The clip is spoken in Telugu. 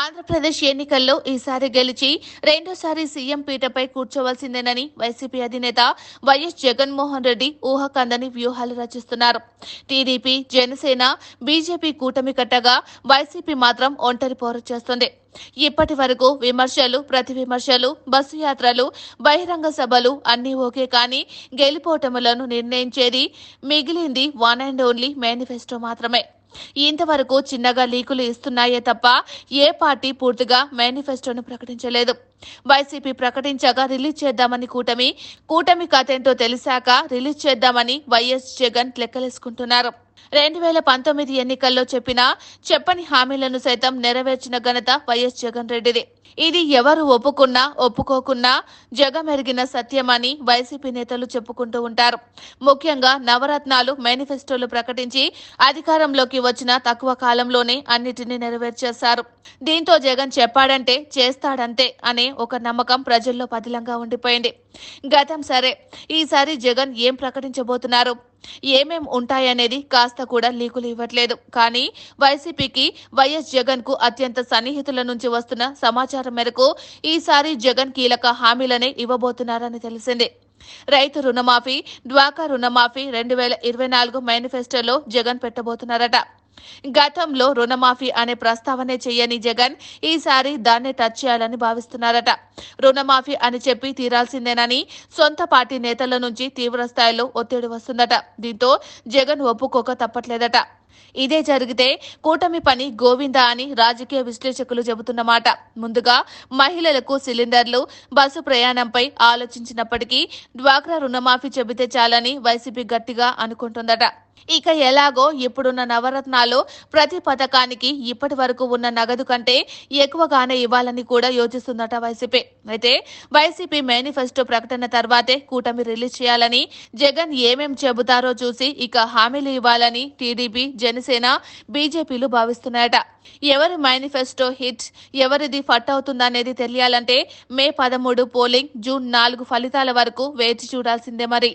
ఆంధ్రప్రదేశ్ ఎన్నికల్లో ఈసారి గెలిచి రెండోసారి సీఎం పీటపై కూర్చోవలసిందేనని వైసీపీ అధినేత వైఎస్ జగన్మోహన్ రెడ్డి ఊహకందని వ్యూహాలు రచిస్తున్నారు. టీడీపీ, జనసేన, బీజేపీ కూటమి కట్టగా వైసీపీ మాత్రం ఒంటరి పోరు చేస్తుంది. ఇప్పటి వరకు విమర్శలు, ప్రతి విమర్శలు, బస్సు యాత్రలు, బహిరంగ సభలు అన్నీ ఓకే, కానీ గెలుపోటములను నిర్ణయించేది మిగిలింది వన్ అండ్ ఓన్లీ మేనిఫెస్టో మాత్రమే. ఇంతవరకు చిన్నగా లీకులు ఇస్తున్నాయే తప్ప ఏ పార్టీ పూర్తిగా మేనిఫెస్టోను ప్రకటించలేదు. వైసీపీ ప్రకటించగా రిలీజ్ చేద్దామని కూటమి కథేంటో తెలిసాక రిలీజ్ చేద్దామని వైఎస్ జగన్ లెక్కలేసుకుంటున్నారు. 2019 ఎన్నికల్లో చెప్పని హామీలను సైతం నెరవేర్చిన ఘనత వైఎస్ జగన్ రెడ్డిది. ఇది ఎవరు ఒప్పుకున్నా ఒప్పుకోకున్నా జగమెరిగిన సత్యమని వైసీపీ నేతలు చెప్పుకుంటూ ఉంటారు. ముఖ్యంగా నవరత్నాలు, మేనిఫెస్టోలు ప్రకటించి అధికారంలోకి వచ్చిన తక్కువ కాలంలోనే అన్నిటినీ నెరవేర్చేశారు. దీంతో జగన్ చెప్పాడంటే చేస్తాడంతే అనే ఒక నమ్మకం ప్రజల్లో పదిలంగా ఉండిపోయింది. గతం సరే, ఈసారి జగన్ ఏం ప్రకటించబోతున్నారు, ఏమేం ఉంటాయనేది కాస్త కూడా లీకులు ఇవ్వట్లేదు. కానీ వైసీపీకి వైఎస్ జగన్ కు అత్యంత సన్నిహితుల నుంచి వస్తున్న సమాచారం మేరకు ఈసారి జగన్ కీలక హామీలనే ఇవ్వబోతున్నారని తెలిసింది. రైతు రుణమాఫీ, డ్వాక్రా రుణమాఫీ 2024 మేనిఫెస్టోలో జగన్ పెట్టబోతున్నారట. గతంలో రుణమాఫీ అనే ప్రస్తావనే చేయని జగన్ ఈసారి దాన్నే టచ్ చేయాలని భావిస్తున్నారట. రుణమాఫీ అని చెప్పి తీరాల్సిందేనని సొంత పార్టీ నేతల నుంచి తీవ్ర స్థాయిలో ఒత్తిడి వస్తుందట. దీంతో జగన్ ఒప్పుకోక తప్పట్లేదట. ఇదే జరిగితే కూటమి పని గోవిందా అని రాజకీయ విశ్లేషకులు చెబుతున్నమాట. ముందుగా మహిళలకు సిలిండర్లు, బస్సు ప్రయాణంపై ఆలోచించినప్పటికీ డ్వాక్రా రుణమాఫీ చెబితే చాలని వైసీపీ గట్టిగా అనుకుంటుందట. ఇక ఎలాగో ఇప్పుడున్న నవరత్నాలు ప్రతి పథకానికి ఇప్పటి వరకు ఉన్న నగదు కంటే ఎక్కువగానే ఇవ్వాలని కూడా యోచిస్తుందట వైసీపీ. అయితే వైసీపీ మేనిఫెస్టో ప్రకటన తర్వాతే కూటమి రిలీజ్ చేయాలని, జగన్ ఏమేం చెబుతారో చూసి ఇక హామీలు ఇవ్వాలని టీడీపీ, జనసేన, బీజేపీలు భావిస్తున్నాయట. ఎవరి మేనిఫెస్టో హిట్, ఎవరిది ఫట్ అవుతుందనేది తెలియాలంటే మే 13 పోలింగ్, జూన్ 4 ఫలితాల వరకు వేచి చూడాల్సిందే మరి.